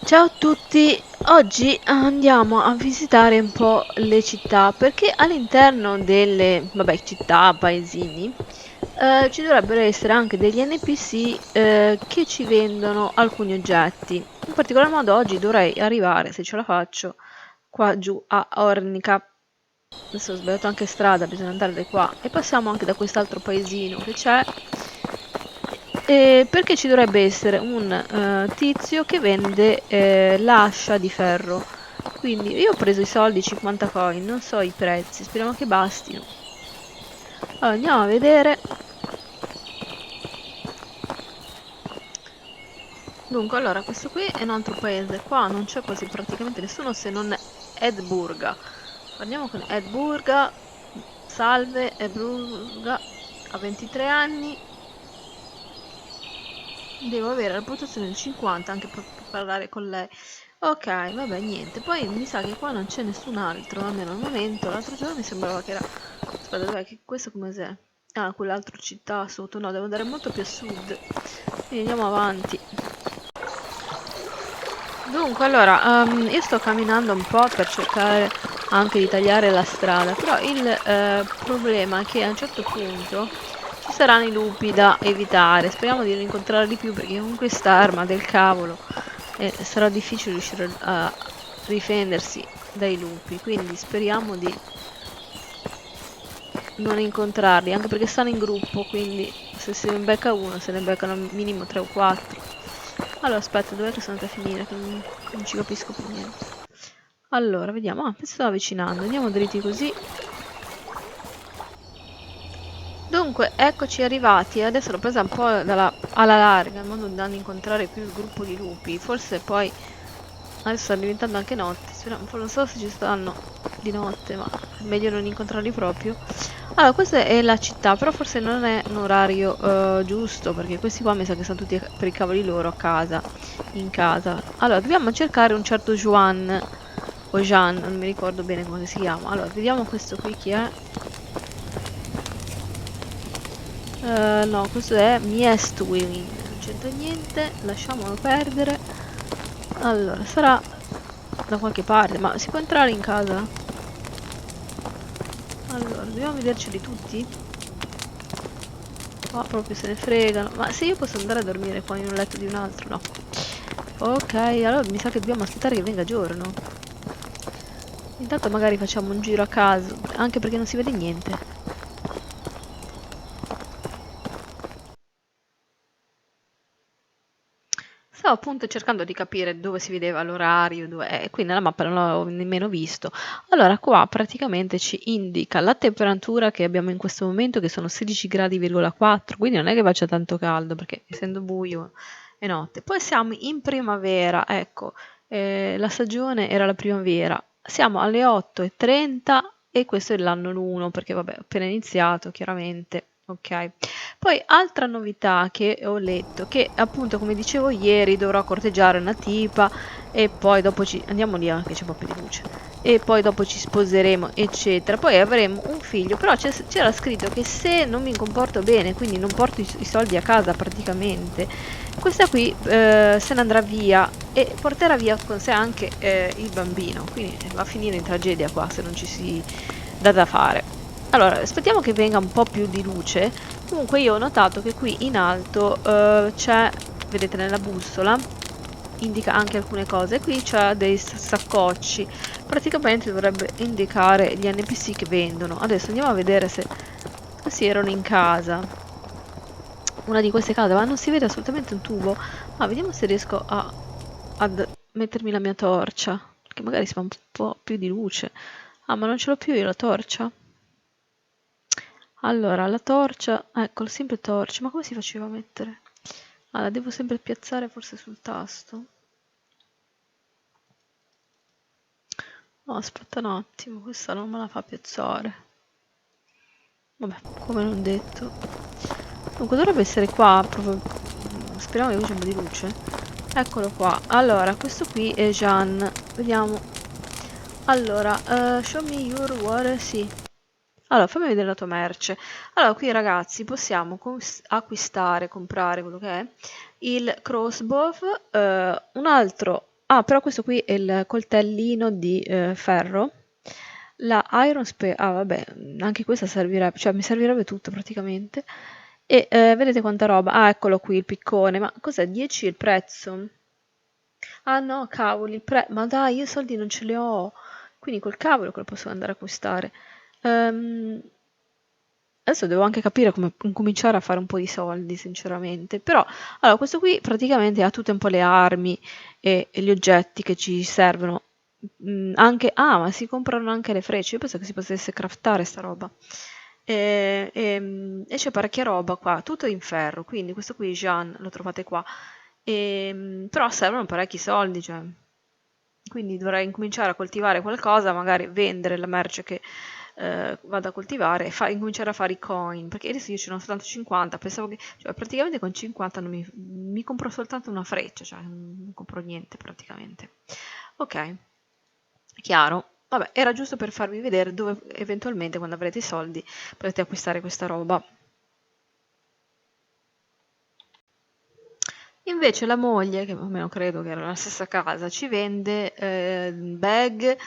Ciao a tutti, oggi andiamo a visitare un po' le città perché all'interno delle, vabbè, città, paesini, ci dovrebbero essere anche degli NPC che ci vendono alcuni oggetti. In particolar modo oggi dovrei arrivare, se ce la faccio, qua giù a Ornica. Adesso ho sbagliato anche strada, bisogna andare da qua e passiamo anche da quest'altro paesino che c'è. Perché ci dovrebbe essere un tizio che vende l'ascia di ferro. Quindi io ho preso i soldi, 50 coin, non so i prezzi, speriamo che bastino. Allora, andiamo a vedere. Dunque, allora, questo qui è un altro paese. Qua non c'è quasi praticamente nessuno se non Edburga. Parliamo con Edburga. Salve, Edburga. Ha 23 anni. Devo avere la reputazione del 50 anche per parlare con lei. Ok, vabbè, niente. Poi mi sa che qua non c'è nessun altro, almeno al momento. L'altro giorno mi sembrava che era... Aspetta, dov'è che questo come è? Ah, quell'altro città sotto. No, devo andare molto più a sud. Quindi andiamo avanti. Dunque, allora, io sto camminando un po' per cercare anche di tagliare la strada, però il problema è che a un certo punto ci saranno i lupi da evitare. Speriamo di non incontrarli più perché con quest'arma del cavolo sarà difficile riuscire a difendersi dai lupi, quindi speriamo di non incontrarli, anche perché stanno in gruppo, quindi se ne becca uno, se ne beccano minimo 3 o 4. Allora, aspetta, dov'è che sono andata a finire? Che non ci capisco più niente. Allora, vediamo. Ah, mi sto avvicinando. Andiamo dritti così. Dunque, eccoci arrivati. Adesso l'ho presa un po' alla larga, in modo da non incontrare più il gruppo di lupi. Forse poi... Adesso sta diventando anche notte. Speriamo, non so se ci stanno di notte, ma è meglio non incontrarli proprio. Allora, questa è la città, però forse non è un orario giusto, perché questi qua mi sa che sono tutti per i cavoli loro a casa, in casa. Allora, dobbiamo cercare un certo Juan, o Jean, non mi ricordo bene come si chiama. Allora, vediamo questo qui chi è. No, questo è Miestwilling, non c'entra niente, lasciamolo perdere. Allora, sarà da qualche parte, ma si può entrare in casa? Allora, dobbiamo vederceli tutti? Qua proprio se ne fregano. Ma se io posso andare a dormire qua in un letto di un altro, no. Ok, allora mi sa che dobbiamo aspettare che venga giorno. Intanto magari facciamo un giro a caso, anche perché non si vede niente. Stavo appunto cercando di capire dove si vedeva l'orario, qui nella mappa non l'avevo nemmeno visto. Allora, qua praticamente ci indica la temperatura che abbiamo in questo momento, che sono 16 gradi,4, quindi non è che faccia tanto caldo, perché essendo buio è notte. Poi siamo in primavera, ecco, la stagione era la primavera. Siamo alle 8:30 e questo è l'anno 1, perché vabbè, ho appena iniziato, chiaramente. Ok. Poi altra novità che ho letto, che appunto come dicevo ieri dovrò corteggiare una tipa e poi dopo ci andiamo lì anche c'è un po' più di luce e poi dopo ci sposeremo eccetera, poi avremo un figlio, però c'era scritto che se non mi comporto bene, quindi non porto i soldi a casa praticamente, questa qui se ne andrà via e porterà via con sé anche il bambino, quindi va a finire in tragedia qua se non ci si dà da fare. Allora, aspettiamo che venga un po' più di luce. Comunque io ho notato che qui in alto c'è, vedete nella bussola, indica anche alcune cose. Qui c'è dei saccocci, praticamente dovrebbe indicare gli NPC che vendono. Adesso andiamo a vedere se questi erano in casa. Una di queste case, ma non si vede assolutamente un tubo. Ma vediamo se riesco ad mettermi la mia torcia, perché magari si fa un po' più di luce. Ah, ma non ce l'ho più io la torcia? Allora, la torcia, ecco, sempre torcia, ma come si faceva a mettere? Ah, la devo sempre piazzare forse sul tasto. No, aspetta un attimo, questa non me la fa piazzare. Vabbè, come non detto. Dunque, dovrebbe essere qua, proprio... Speriamo che c'è un po' di luce. Eccolo qua. Allora, questo qui è Jean. Vediamo. Allora, show me your water, sì. Allora, fammi vedere la tua merce. Allora, qui ragazzi possiamo acquistare, comprare quello che è il crossbow, un altro Ah, però questo qui è il coltellino di ferro. La Iron Spear, ah vabbè, anche questa servirebbe, cioè mi servirebbe tutto praticamente. E vedete quanta roba? Ah, eccolo qui il piccone, ma cos'è? 10 il prezzo? Ah no, cavoli, ma dai, io i soldi non ce li ho, quindi col cavolo che lo posso andare a acquistare. Ehm, Adesso devo anche capire come cominciare a fare un po' di soldi, sinceramente. Però, allora, questo qui praticamente ha tutte un po' le armi e gli oggetti che ci servono. Anche, ah, ma si comprano anche le frecce. Io penso che si potesse craftare sta roba. E c'è parecchia roba qua, tutto in ferro. Quindi questo qui, Jean, lo trovate qua. Però servono parecchi soldi, cioè. Quindi dovrei incominciare a coltivare qualcosa, magari vendere la merce che vado a coltivare e incominciare a fare i coin, perché adesso io ce ne ho soltanto 50, pensavo che, cioè praticamente con 50 non mi compro soltanto una freccia, cioè non compro niente praticamente. Ok, chiaro. Vabbè, era giusto per farvi vedere dove eventualmente quando avrete i soldi potete acquistare questa roba. Invece la moglie, che almeno credo che era la stessa casa, ci vende bag,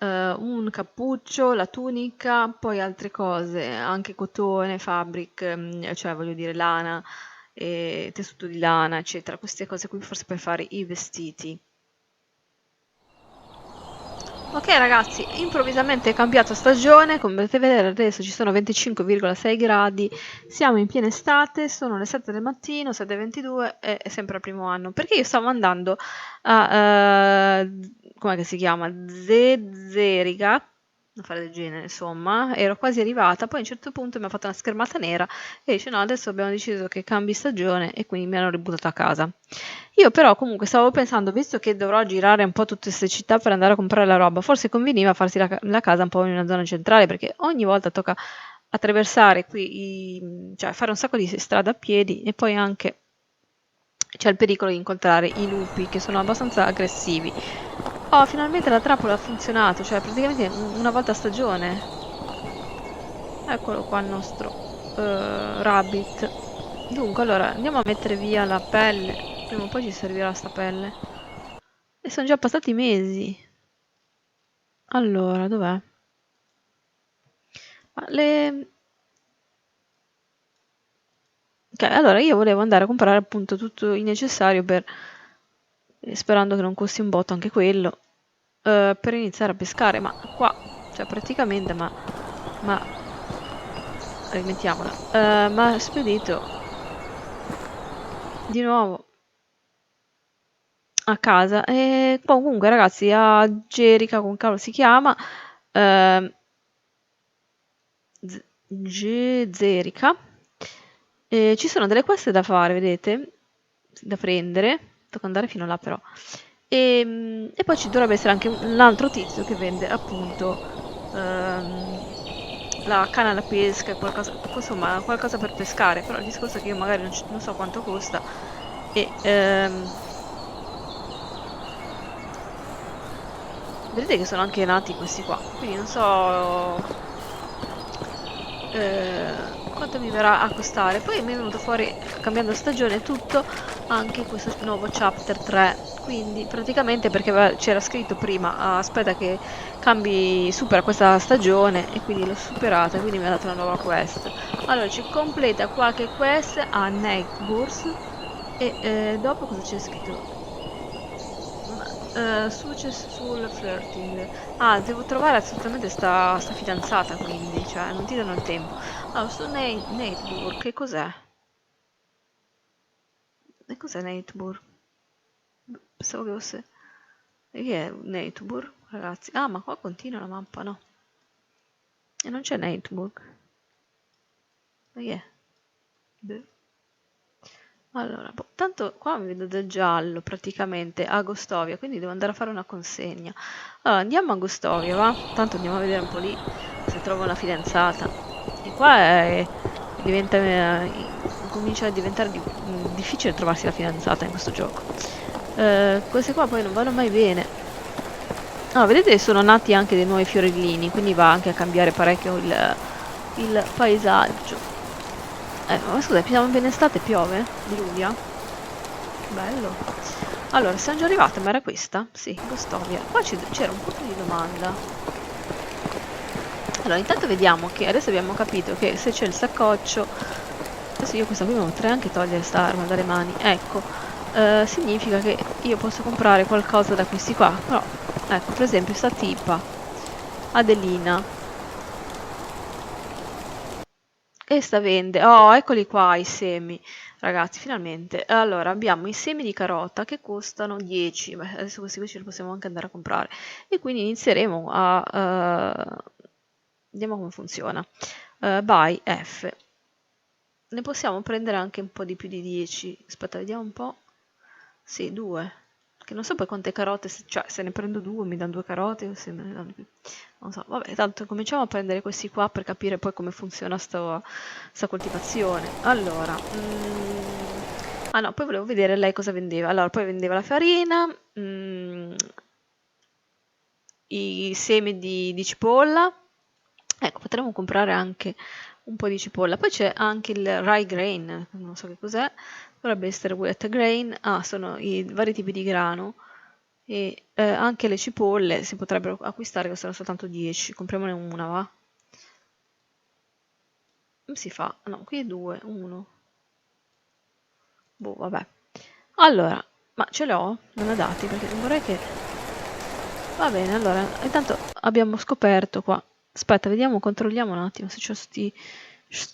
un cappuccio, la tunica, poi altre cose, anche cotone, fabric, cioè voglio dire lana, tessuto di lana, eccetera. Queste cose qui forse per fare i vestiti. Ok ragazzi, improvvisamente è cambiato stagione, come potete vedere adesso ci sono 25,6 gradi, siamo in piena estate, sono le 7 del mattino, 7:22 e è sempre il primo anno, perché io stavo andando a, com'è che si chiama? Zerica, un affare del genere, insomma, ero quasi arrivata, poi a un certo punto mi ha fatto una schermata nera e dice no, adesso abbiamo deciso che cambi stagione e quindi mi hanno ributtata a casa. Io però comunque stavo pensando, visto che dovrò girare un po' tutte queste città per andare a comprare la roba, forse conveniva farsi la casa un po' in una zona centrale, perché ogni volta tocca attraversare qui, cioè fare un sacco di strada a piedi e poi anche c'è il pericolo di incontrare i lupi che sono abbastanza aggressivi. Oh, finalmente la trappola ha funzionato, cioè praticamente una volta a stagione. Eccolo qua il nostro rabbit. Dunque, allora andiamo a mettere via la pelle. Prima o poi ci servirà sta pelle. E sono già passati mesi. Allora, dov'è? Ma le... Ok, allora io volevo andare a comprare appunto tutto il necessario per... sperando che non costi un botto anche quello, per iniziare a pescare, ma qua, cioè praticamente, ma rimettiamola, ma ha spedito di nuovo a casa. E comunque, ragazzi, a Gerica, con cavolo si chiama, ehm, Zerica, ci sono delle quest da fare, vedete? Da prendere. Tocca andare fino là, però. E poi ci dovrebbe essere anche un altro tizio che vende appunto la canna da pesca, qualcosa, insomma, qualcosa per pescare. Però il discorso è che io magari non so quanto costa e vedete che sono anche nati questi qua, quindi non so quanto mi verrà a costare. Poi mi è venuto fuori, cambiando stagione e tutto, anche questo nuovo chapter 3, quindi praticamente perché c'era scritto prima aspetta che cambi, supera questa stagione, e quindi l'ho superata, quindi mi ha dato una nuova quest. Allora ci completa qualche quest a Nightburs e dopo cosa c'è scritto? Successful flirting. Ah, devo trovare assolutamente sta fidanzata, quindi, cioè, non ti danno il tempo. Allora, su Nateburg, che cos'è? E cos'è Nateburg? Pensavo che fosse... E che è Nateburg, ragazzi? Ah, ma qua continua la mappa, no? E non c'è Nateburg. Ma che è? Beh. Allora, boh, tanto qua mi vedo del giallo praticamente a Gostovia, quindi devo andare a fare una consegna. Allora, andiamo a Gostovia, va? Tanto andiamo a vedere un po' lì se trovo una fidanzata. E qua diventa, comincia a diventare difficile trovarsi la fidanzata in questo gioco. Queste qua poi non vanno mai bene. Ah, vedete, sono nati anche dei nuovi fiorellini, quindi va anche a cambiare parecchio il paesaggio. Ma scusa, siamo in estate, piove? Diluvia? Bello. Allora, siamo già arrivate, ma era questa? Sì, Gostovia. Qua c'era un punto di domanda. Allora, intanto vediamo che adesso abbiamo capito che se c'è il saccoccio... Adesso io questa qui mi potrei anche togliere sta arma dalle mani. Ecco, significa che io posso comprare qualcosa da questi qua. Però, ecco, per esempio, sta tipa, Adelina. E sta vende. Oh, eccoli qua i semi. Ragazzi, finalmente. Allora, abbiamo i semi di carota che costano 10. Beh, adesso questi qui ce li possiamo anche andare a comprare. E quindi inizieremo a... vediamo come funziona. Buy F. Ne possiamo prendere anche un po' di più di 10. Aspetta, vediamo un po'. Sì, 2. Che non so poi quante carote, cioè se ne prendo 2 mi danno 2 carote o se me ne danno più. Non so, vabbè, tanto cominciamo a prendere questi qua per capire poi come funziona sta coltivazione. Allora, ah no, poi volevo vedere lei cosa vendeva. Allora, poi vendeva la farina, i semi di cipolla. Ecco, potremmo comprare anche un po' di cipolla. Poi c'è anche il rye grain, non so che cos'è. Dovrebbe essere wet grain. Ah, sono i vari tipi di grano. E anche le cipolle si potrebbero acquistare, costano soltanto 10. Compriamone una, va? Come si fa? No, qui è 2, 1. Boh, vabbè. Allora, ma ce l'ho? Non l'ho dati perché non vorrei che... Va bene, allora, intanto abbiamo scoperto qua. Aspetta, vediamo, controlliamo un attimo se c'ho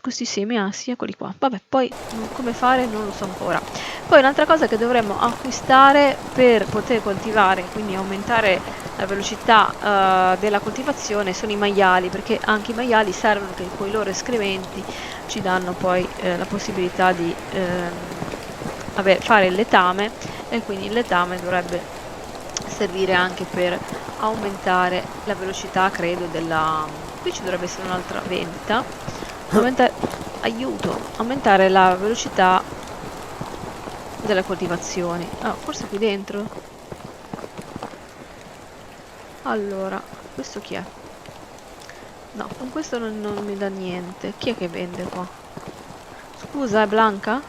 questi semi. Ah, sì, eccoli qua. Vabbè, poi come fare non lo so ancora. Poi un'altra cosa che dovremmo acquistare per poter coltivare, quindi aumentare la velocità della coltivazione, sono i maiali, perché anche i maiali servono, che con i loro escrementi ci danno poi la possibilità di fare il letame, e quindi il letame dovrebbe servire anche per aumentare la velocità, credo, della... Qui ci dovrebbe essere un'altra vendita. Aiuto! Aumentare la velocità delle coltivazioni. Ah, forse qui dentro? Allora, questo chi è? No, con questo non mi dà niente. Chi è che vende qua? Scusa, è Blanca?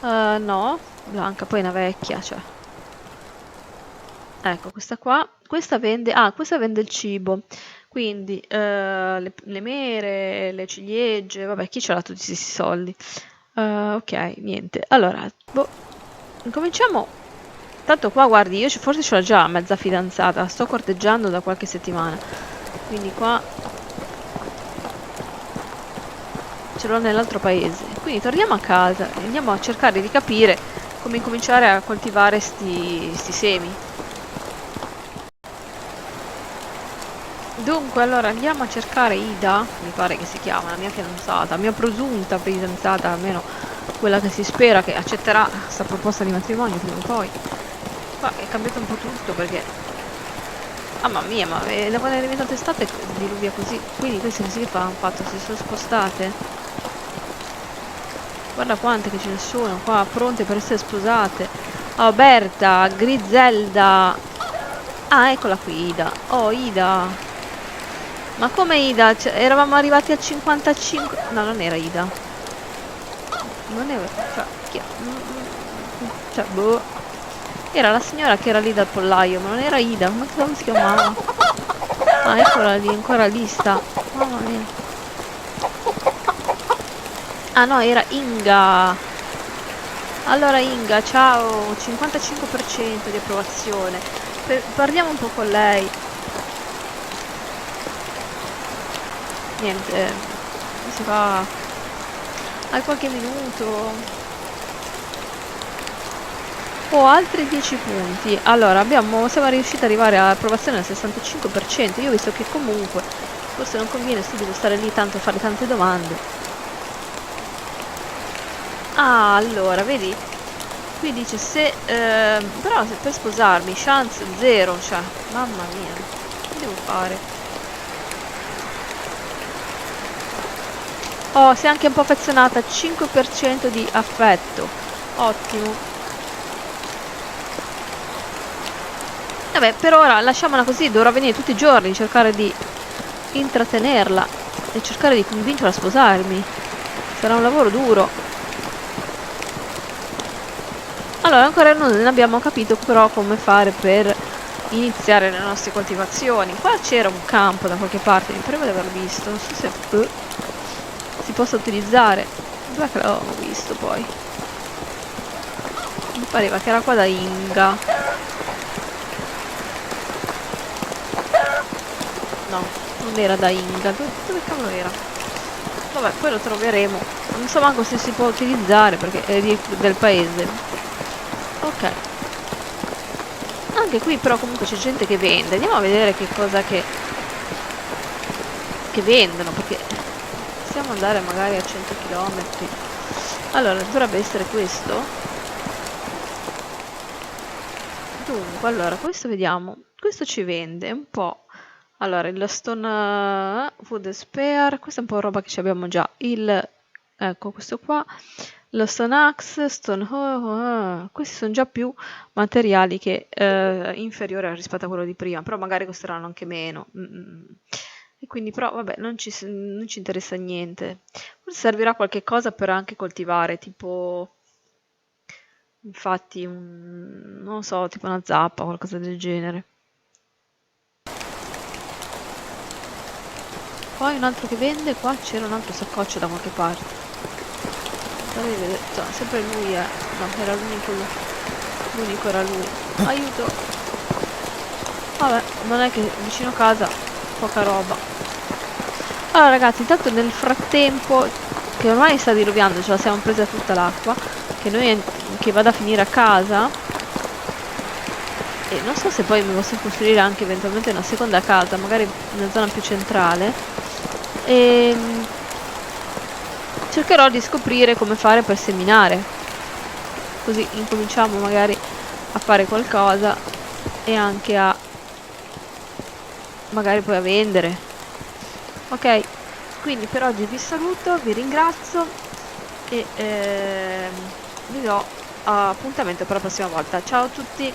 No, Blanca, poi è una vecchia, cioè... Ecco, questa qua, questa vende il cibo, quindi le mere, le ciliegie, vabbè, chi ce l'ha tutti questi soldi? Ok, niente, allora, boh, incominciamo, tanto qua, guardi, io forse ce l'ho già mezza fidanzata, sto corteggiando da qualche settimana, quindi qua ce l'ho nell'altro paese, quindi torniamo a casa e andiamo a cercare di capire come incominciare a coltivare sti semi. Dunque, allora andiamo a cercare Ida, mi pare che si chiama, la mia fidanzata, mia presunta fidanzata, almeno quella che si spera che accetterà questa proposta di matrimonio prima o poi. Qua è cambiato un po' tutto perché... Mamma mia, ma da quando è diventata estate diluvia così. Quindi queste che fa? Hanno fatto, si sono spostate. Guarda quante che ce ne sono qua, pronte per essere sposate. Oh, Berta, Griselda. Ah, eccola qui, Ida. Oh, Ida. Ma come Ida? Cioè, eravamo arrivati al 55... No, non era Ida. Non era... Cioè, chi è? Cioè, boh. Era la signora che era lì dal pollaio, ma non era Ida. Come si chiamava? Ah, eccola lì, ancora lì sta. Mamma mia. Ah no, era Inga. Allora Inga, ciao. 55% di approvazione. Parliamo un po' con lei. Niente, si fa. Hai qualche minuto? Ho altri 10 punti. Allora, siamo riusciti ad arrivare all'approvazione al 65%. Io ho visto che comunque forse non conviene subito stare lì tanto a fare tante domande. Ah, allora, vedi? Qui dice se... però se per sposarmi, chance 0, cioè, mamma mia, che devo fare? Oh, sei anche un po' affezionata, 5% di affetto. Ottimo. Vabbè, per ora lasciamola così, dovrò venire tutti i giorni, cercare di intrattenerla e cercare di convincerla a sposarmi. Sarà un lavoro duro. Allora, ancora non abbiamo capito però come fare per iniziare le nostre coltivazioni. Qua c'era un campo da qualche parte, mi pare di averlo visto, non so se si possa utilizzare. Dov'è che l'avevamo visto poi? Mi pareva che era qua da Inga. No, non era da Inga. Dove cavolo era? Vabbè, poi lo troveremo. Non so manco se si può utilizzare perché è del paese. Ok. Anche qui però comunque c'è gente che vende. Andiamo a vedere che cosa che vendono, perché possiamo andare magari a 100 km. Allora, dovrebbe essere questo. Dunque, allora, questo vediamo. Questo ci vende un po'. Allora, il Stone Food Spare, questa è un po' roba che ci abbiamo già. Ecco, questo qua. Lo Stone Axe, questi sono già più materiali che inferiori rispetto a quello di prima, però magari costeranno anche meno. E quindi però vabbè, non ci interessa niente. Forse servirà qualche cosa per anche coltivare, tipo infatti non so, tipo una zappa, qualcosa del genere. Poi un altro che vende, qua c'era un altro saccoccio da qualche parte. Cioè, sempre lui no, era l'unico era lui. Aiuto! Vabbè, non è che vicino a casa poca roba. Allora ragazzi, intanto nel frattempo, che ormai sta diluviando, ce la siamo presa tutta l'acqua, che vada a finire a casa, e non so se poi mi posso costruire anche eventualmente una seconda casa, magari in una zona più centrale, e cercherò di scoprire come fare per seminare, così incominciamo magari a fare qualcosa e anche a magari poi a vendere. Ok, quindi per oggi vi saluto, vi ringrazio e vi do appuntamento per la prossima volta. Ciao a tutti!